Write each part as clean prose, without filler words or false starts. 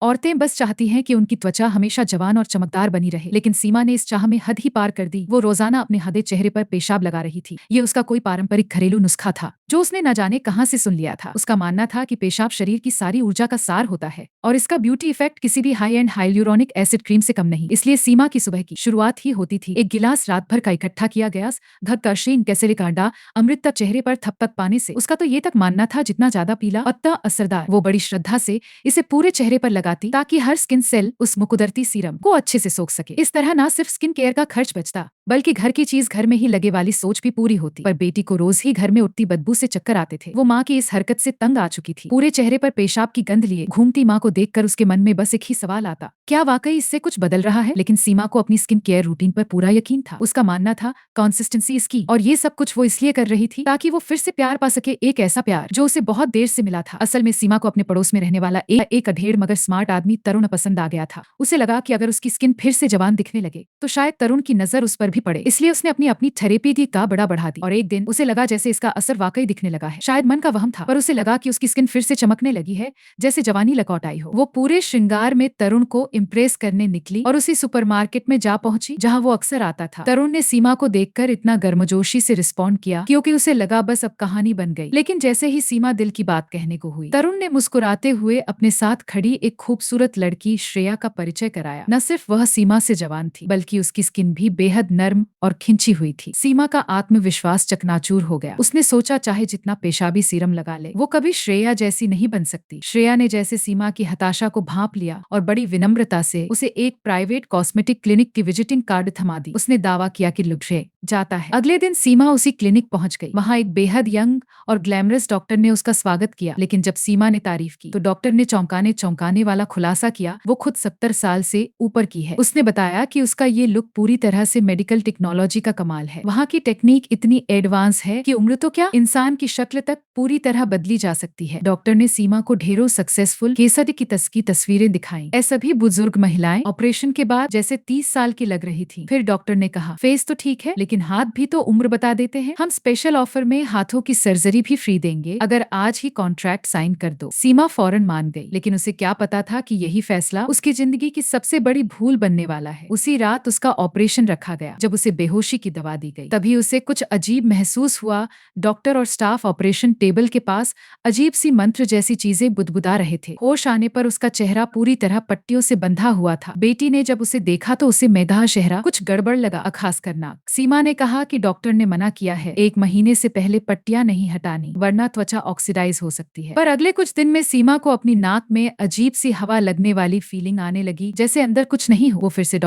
औरतें बस चाहती हैं कि उनकी त्वचा हमेशा जवान और चमकदार बनी रहे, लेकिन सीमा ने इस चाह में हद ही पार कर दी। वो रोजाना अपने हदे चेहरे पर पेशाब लगा रही थी। ये उसका कोई पारंपरिक घरेलू नुस्खा था जो उसने न जाने कहां से सुन लिया था। उसका मानना था कि पेशाब शरीर की सारी ऊर्जा का सार होता है और इसका ब्यूटी इफेक्ट किसी भी high and hyaluronic acid cream से कम नहीं। इसलिए सीमा की सुबह की शुरुआत ही होती थी एक गिलास रात भर का इकट्ठा किया गया घक्कशीन कैसेलिकांडा अमृत तक चेहरे पर थपथप पाने से। उसका तो ये तक मानना था जितना ज्यादा पीला उतना असरदार। वो बड़ी श्रद्धा से इसे पूरे चेहरे पर लगाती ताकि हर स्किन सेल उस मुकुदरती सीरम को अच्छे से सोख सके। इस तरह न सिर्फ स्किन केयर का खर्च बचता बल्कि घर की चीज घर में ही लगे वाली सोच भी पूरी होती। पर बेटी को रोज ही घर में उठती बदबू से चक्कर आते थे। वो माँ की इस हरकत से तंग आ चुकी थी। पूरे चेहरे पर पेशाब की गंध लिए घूमती माँ को देखकर उसके मन में बस एक ही सवाल आता, क्या वाकई इससे कुछ बदल रहा है? लेकिन सीमा को अपनी स्किन केयर रूटीन पर पूरा यकीन था। उसका मानना था कंसिस्टेंसी इसकी, और ये सब कुछ वो इसलिए कर रही थी ताकि वो फिर से प्यार पा सके, एक ऐसा प्यार जो उसे बहुत देर से मिला था। असल में सीमा को अपने पड़ोस में रहने वाला एक अधेड़ मगर स्मार्ट आदमी तरुण पसंद आ गया था। उसे लगा कि अगर उसकी स्किन फिर से जवान दिखने लगे तो शायद तरुण की नजर उस पर भी पड़े। इसलिए उसने अपनी थेरेपी का बड़ा बढ़ा दी और एक दिन उसे लगा जैसे इसका असर वाकई दिखने लगा है। शायद मन का वहम था, पर उसे लगा कि उसकी स्किन फिर से चमकने लगी है, जैसे जवानी लौट आई हो। वो पूरे श्रृंगार में तरुण को इम्प्रेस करने निकली और उसी सुपरमार्केट में जा पहुंची जहां वो अक्सर आता था। तरुण ने सीमा को देखकर इतना गर्मजोशी से रिस्पॉन्ड किया क्योंकि उसे लगा बस अब कहानी बन गई। लेकिन जैसे ही सीमा दिल की बात कहने को हुई, तरुण ने मुस्कुराते हुए अपने साथ खड़ी एक खूबसूरत लड़की श्रेया का परिचय कराया। न सिर्फ वह सीमा से जवान थी बल्कि उसकी स्किन भी बेहद नर्म और खिंची हुई थी। सीमा का आत्मविश्वास चकनाचूर हो गया। उसने सोचा चाहे जितना पेशाबी सीरम लगा ले वो कभी श्रेया जैसी नहीं बन सकती। श्रेया ने जैसे सीमा की हताशा को भांप लिया और बड़ी विनम्रता से उसे एक प्राइवेट कॉस्मेटिक क्लिनिक की विजिटिंग कार्ड थमा दी। उसने दावा किया कि लुट्रे जाता है। अगले दिन सीमा उसी क्लिनिक पहुंच गई। वहां एक बेहद यंग और ग्लैमरस डॉक्टर ने उसका स्वागत किया, लेकिन जब सीमा ने तारीफ की तो डॉक्टर ने चौंकाने वाला खुलासा किया वो खुद 70 साल से ऊपर की है। उसने बताया कि उसका ये लुक पूरी तरह से मेडिकल टेक्नोलॉजी का कमाल है। वहाँ की टेक्निक इतनी एडवांस है कि उम्र तो क्या, इंसान की शक्ल तक पूरी तरह बदली जा सकती है। डॉक्टर ने सीमा को ढेरों सक्सेसफुल केस की तस्वीरें दिखाई। ये सभी बुजुर्ग महिलाएं ऑपरेशन के बाद जैसे 30 साल की लग रही थी। फिर डॉक्टर ने कहा फेस तो ठीक है लेकिन हाथ भी तो उम्र बता देते हैं। हम स्पेशल ऑफर में हाथों की सर्जरी भी फ्री देंगे अगर आज ही कॉन्ट्रैक्ट साइन कर दो। सीमा फौरन मान गई, लेकिन उसे क्या पता था कि यही फैसला उसकी जिंदगी की सबसे बड़ी भूल बनने वाला है। उसी रात उसका ऑपरेशन रखा गया। जब उसे बेहोशी की दवा दी गई तभी उसे कुछ अजीब महसूस हुआ। डॉक्टर और स्टाफ ऑपरेशन टेबल के पास अजीब सी मंत्र जैसी चीजें बुदबुदा रहे थे। होश आने पर उसका चेहरा पूरी तरह पट्टियों से बंधा हुआ था। बेटी ने जब उसे देखा तो उसे मैदा चेहरा कुछ गड़बड़ लगा, खास कर नाक। सीमा ने कहा कि डॉक्टर ने मना किया है 1 महीने से पहले पट्टियां नहीं हटानी वरना त्वचा ऑक्सीडाइज हो सकती है। पर अगले कुछ दिन में सीमा को अपनी नाक में अजीब सी हवा लगने वाली फीलिंग आने लगी, जैसे अंदर कुछ नहीं हो। वो फिर से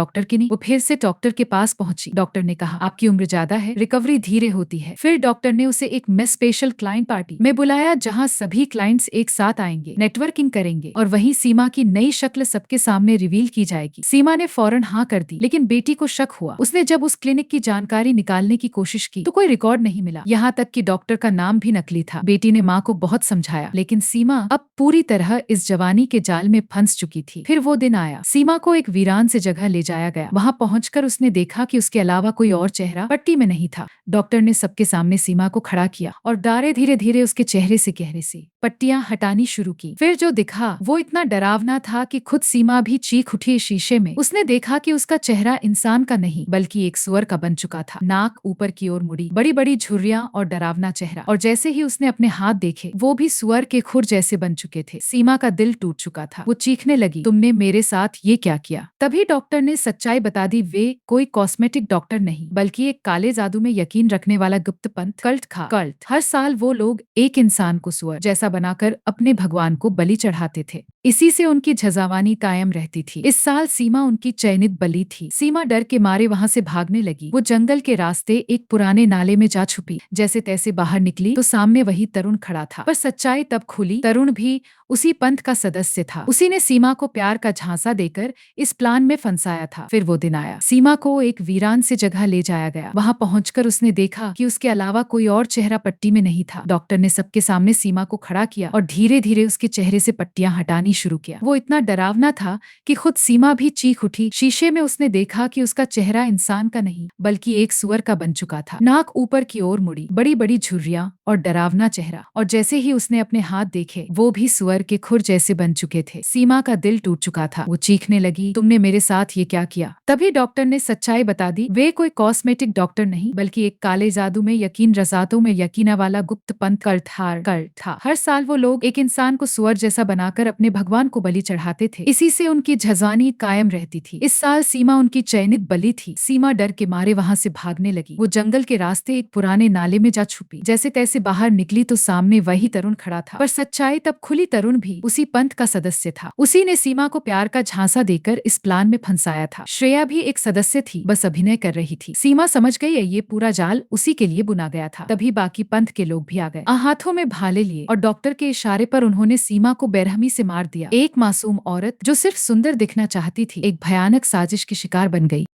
डॉक्टर के पास पहुंची। डॉक्टर ने कहा आपकी उम्र ज्यादा है, रिकवरी धीरे होती है। फिर डॉक्टर ने उसे एक स्पेशल क्लाइंट पार्टी में बुलाया जहां सभी क्लाइंट्स एक साथ आएंगे, नेटवर्किंग करेंगे और वहीं सीमा की नई शक्ल सबके सामने रिवील की जाएगी। सीमा ने फौरन हाँ कर दी, लेकिन बेटी को शक हुआ। उसने जब उस क्लिनिक की जानकारी निकालने की कोशिश की तो कोई रिकॉर्ड नहीं मिला, यहाँ तक कि डॉक्टर का नाम भी नकली था। बेटी ने माँ को बहुत समझाया, लेकिन सीमा अब पूरी तरह इस जवानी के जाल में फंस चुकी थी। फिर वो दिन आया, सीमा को एक वीरान से जगह ले जाया गया। वहां पहुंचकर उसने देखा कि उसके अलावा कोई और चेहरा पट्टी में नहीं था। डॉक्टर ने सबके सामने सीमा को खड़ा किया और धीरे धीरे उसके चेहरे से गहरे से पट्टियां हटानी शुरू की। फिर जो दिखा वो इतना डरावना था कि खुद सीमा भी चीख उठी। शीशे में उसने देखा कि उसका चेहरा इंसान का नहीं बल्कि एक सुअर का बन चुका था। नाक ऊपर की ओर मुड़ी, बड़ी बड़ी झुर्रियां और डरावना चेहरा। और जैसे ही उसने अपने हाथ देखे वो भी सुअर के खुर जैसे बन चुके थे। सीमा का दिल टूट चुका था। वो चीखने लगी, तुमने मेरे साथ ये क्या किया? तभी डॉक्टर ने सच्चाई बता दी, वे कोई कॉस्मेटिक डॉक्टर नहीं बल्कि एक काले जादू में यकीन रखने वाला गुप्त पंथ कल्ट। हर साल वो लोग एक इंसान को सुअर जैसा बनाकर अपने भगवान को बलि चढ़ाते थे। इसी से उनकी झजावानी कायम रहती थी। इस साल सीमा उनकी चयनित बलि थी। सीमा डर के मारे वहां से भागने लगी। वो जंगल के रास्ते एक पुराने नाले में जा छुपी। जैसे तैसे बाहर निकली तो सामने वही तरुण खड़ा था। पर सच्चाई तब खुली, तरुण भी उसी पंथ का सदस्य था। उसी ने सीमा को प्यार का झांसा देकर इस प्लान में फंसाया था। फिर वो दिन आया, सीमा को एक वीरान से जगह ले जाया गया। वहां पहुंचकर उसने देखा कि उसके अलावा कोई और चेहरा पट्टी में नहीं था। डॉक्टर ने सबके सामने सीमा को खड़ा किया और धीरे धीरे उसके चेहरे से पट्टियां हटानी शुरू किया। वो इतना डरावना था कि खुद सीमा भी चीख उठी। शीशे में उसने देखा कि उसका चेहरा इंसान का नहीं बल्कि एक सुअर का बन चुका था। नाक ऊपर की ओर मुड़ी, बड़ी बड़ी झुर्रियां और डरावना चेहरा। और जैसे ही उसने अपने हाथ देखे, वो भी सुअर के खुर जैसे बन चुके थे। सीमा का दिल टूट चुका था। वो चीखने लगी, तुमने मेरे साथ ये क्या किया? तभी डॉक्टर ने सच्चाई बता दी। वे कोई कॉस्मेटिक डॉक्टर नहीं, बल्कि एक काले जादू में यकीन, रसातों में यकीना वाला गुप्त पंथ कल्ट था। हर साल वो लोग एक इंसान को सुअर जैसा बनाकर अपने भगवान को बलि चढ़ाते थे। इसी से उनकी झजानी कायम रहती थी। इस साल सीमा उनकी चयनित बलि थी। सीमा डर के मारे वहाँ से भागने लगी। वो जंगल के रास्ते एक पुराने नाले में जा छुपी। जैसे तैसे बाहर निकली तो सामने वही तरुण खड़ा था। पर सच्चाई तब खुली, तरुण भी उसी पंथ का सदस्य था। उसी ने सीमा को प्यार का झांसा देकर इस प्लान में फंसाया था। श्रेया भी एक सदस्य थी, बस अभिनय कर रही थी। सीमा समझ गई ये पूरा जाल उसी के लिए बुना गया था। तभी बाकी पंथ के लोग भी आ गए, हाथों में भाले लिए, और डॉक्टर के इशारे पर उन्होंने सीमा को बेरहमी से मार दिया। एक मासूम औरत जो सिर्फ सुंदर दिखना चाहती थी, एक भयानक साजिश की शिकार बन गई।